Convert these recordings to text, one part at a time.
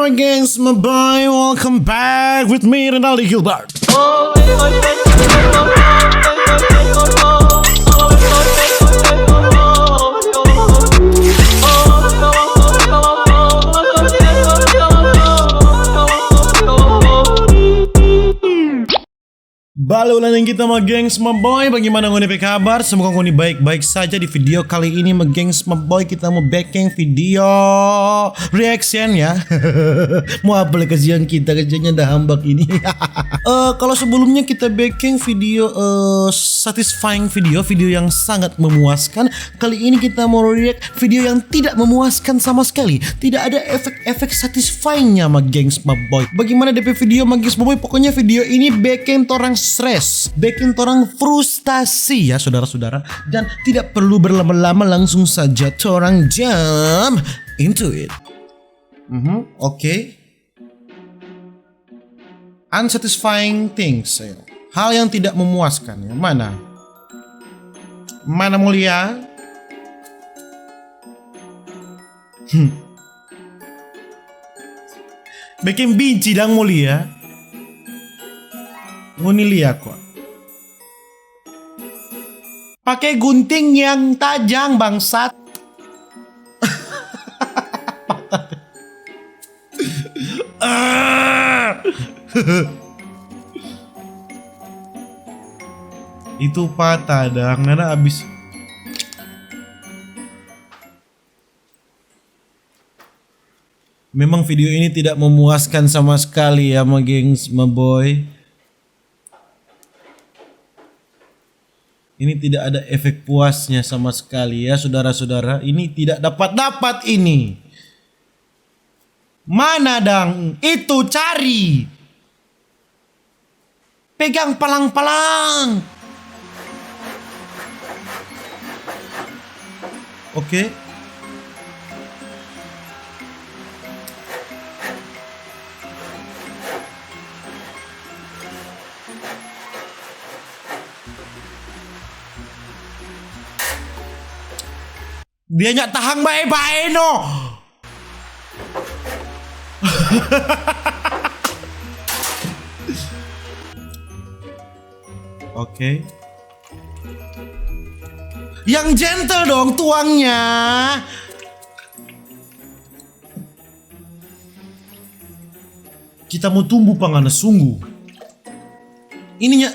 Hello against my boy, welcome back with me Ronaldo Gilbert. Balik ulang kita sama gengs my boy. Bagaimana ngoni kabar? Semoga ngoni baik-baik saja. Di video kali ini sama gengs my boy kita mau backing video reaction ya. Mau apa kasihan kita, kerjanya dah hambak ini. Kalau sebelumnya kita backing video satisfying video yang sangat memuaskan. Kali ini kita mau react video yang tidak memuaskan sama sekali. Tidak ada efek-efek satisfyingnya sama gengs my boy. Bagaimana DP video sama gengs my boy? Pokoknya video ini backing torang stres, bikin orang frustasi ya saudara-saudara, dan tidak perlu berlama-lama, langsung saja orang jump into it. Oke. Unsatisfying things, ya. Hal yang tidak memuaskan ya. Mana mulia? Bikin binci dan mulia. Ngoni lihat kok. Pakai gunting yang tajam bangsat. Itu patah dah, karena abis. Memang video ini tidak memuaskan sama sekali ya, my gengs, my boy. Ini tidak ada efek puasnya sama sekali ya saudara-saudara. Ini tidak dapat ini. Mana dang? Itu cari. Pegang palang-palang. Oke. Dia nyak tahan baik-baik no. Oke. Yang gentle dong tuangnya. Kita mau tumbuh pangana sungguh. Ininya.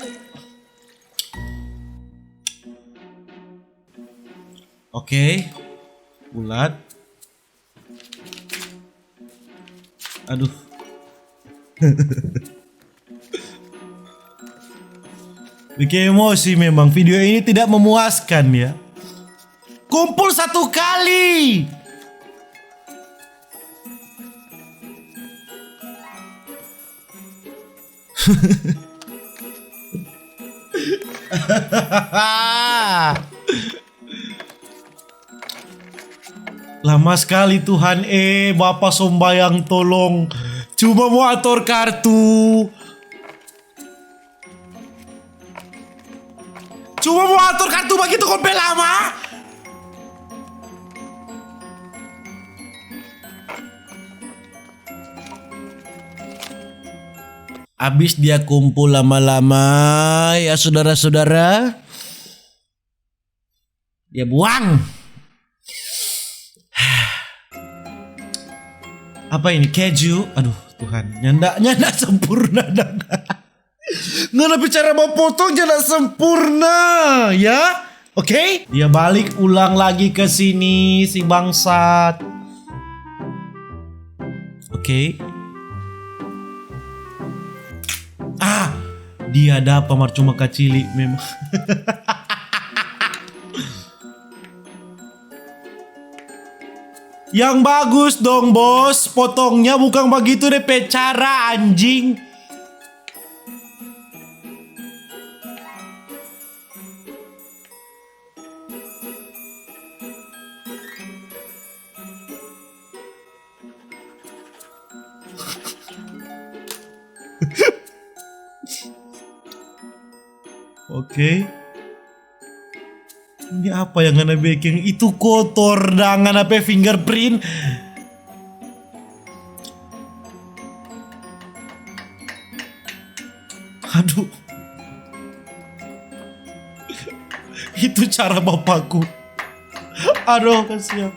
Oke. Bulat. Aduh. Bikin emosi memang. Video ini tidak memuaskan ya. Kumpul satu kali. Lama sekali Tuhan, Bapak Sombayang tolong. Cuma mau atur kartu. Cuma mau atur kartu begitu kompe lama. Abis dia kumpul lama-lama ya saudara-saudara. Dia buang. Apa ini, keju? Aduh Tuhan, nyanda sempurna dah. Nggak bicara mau potong jangan sempurna ya. Oke? Dia balik ulang lagi ke sini si bangsat. Oke. Dia ada apa cuma kacili memang. Yang bagus dong bos, potongnya bukan begitu deh cara anjing. Oke. Ini apa yang ngana baking? Itu kotor dan ngana pe fingerprint. Aduh. Itu cara bapakku. Aduh, kasihan.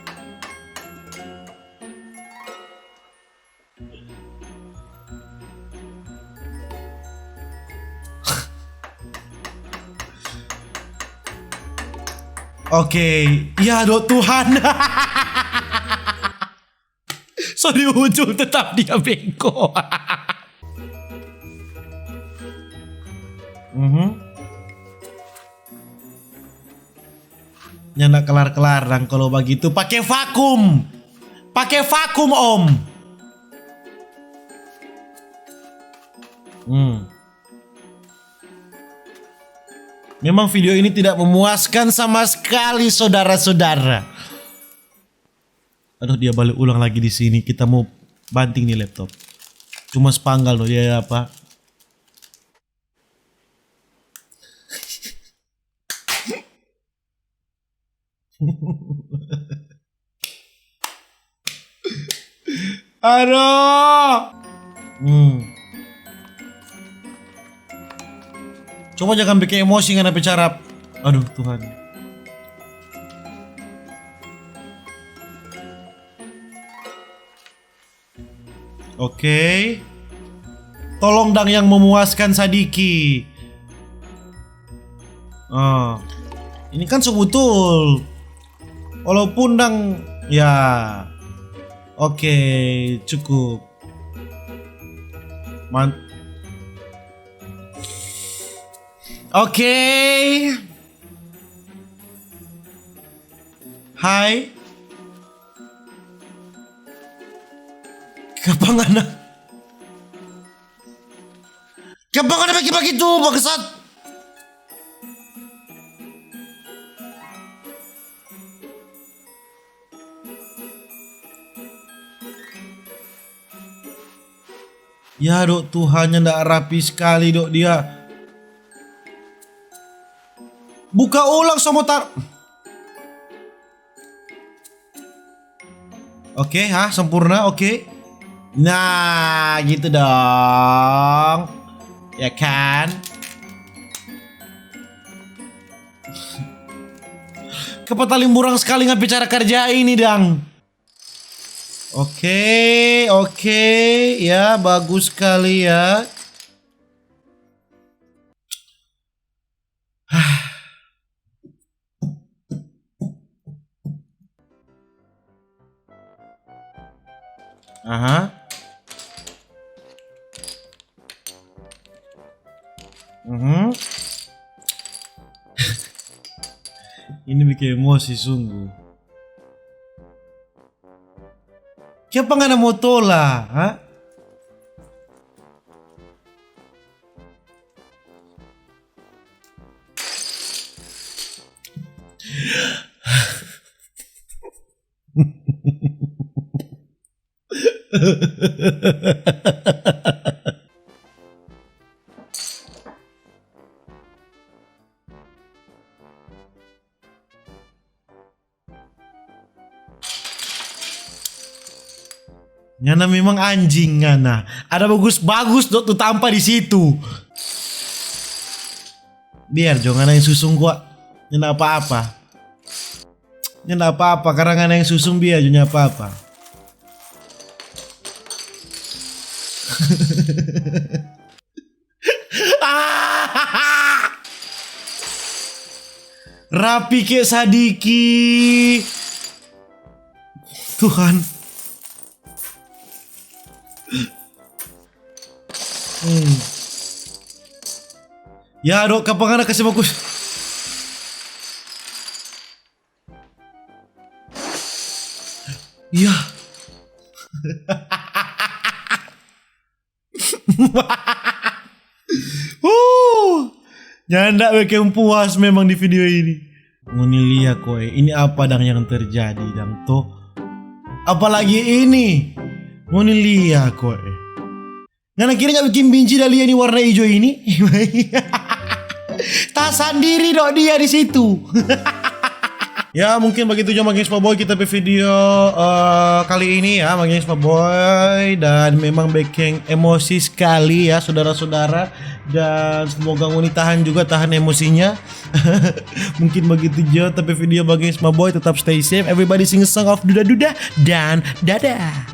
Oke, ya dok Tuhan. So di ujung tetap dia bengkok. Ya nggak kelar-kelar dan kalau begitu pakai vakum. Pakai vakum om. Memang video ini tidak memuaskan sama sekali saudara-saudara. Aduh dia balik ulang lagi di sini. Kita mau banting nih laptop. Cuma sepanggal loh ya apa? Aduh. Coba jangan bikin emosi karena bicara. Aduh Tuhan. Oke. Tolong dang yang memuaskan Sadiki. Ini kan sebutul. Walaupun dang ya. Oke, cukup. Oke. Hai. Kapangana. Kapangana bagi-bagi tuh bangsat. Ya dok Tuhannya ndak rapi sekali dok dia. Buka ulang sama Oke, sempurna, oke. Nah, gitu dong. Ya kan? Kepala murang sekali ngapain cara kerja ini, dang. Oke, ya bagus sekali ya. Ini bikin emosi sungguh. Siapa nggak ada motola, Ngana memang anjing ngana. Ada bagus-bagus dok tuh tanpa di situ. Biar jangan ngana yang susung gua. Nyana apa-apa. Nyana apa-apa karena ngana yang susung biar nyana apa-apa. Rapi kayak Sadiki. Tuhan. Ya dok kapan kasih bagus. Ya. Nyanda bikin puas memang di video ini. Nguni lihat kowe, ini apa dang yang terjadi dang toh? Apalagi ini. Nguni lihat kowe. Ngana kira nggak bikin binci Dahlia ini warna hijau ini? Tak sendiri dok dia di situ. Ya mungkin begitu aja Gengs Boy kita ke video kali ini ya Gengs Boy. Dan memang Bekeng emosi sekali ya saudara-saudara. Dan semoga Ngoni tahan emosinya. Mungkin begitu aja tapi video Gengs Boy tetap stay safe. Everybody sing a song of Duda Duda dan dadah.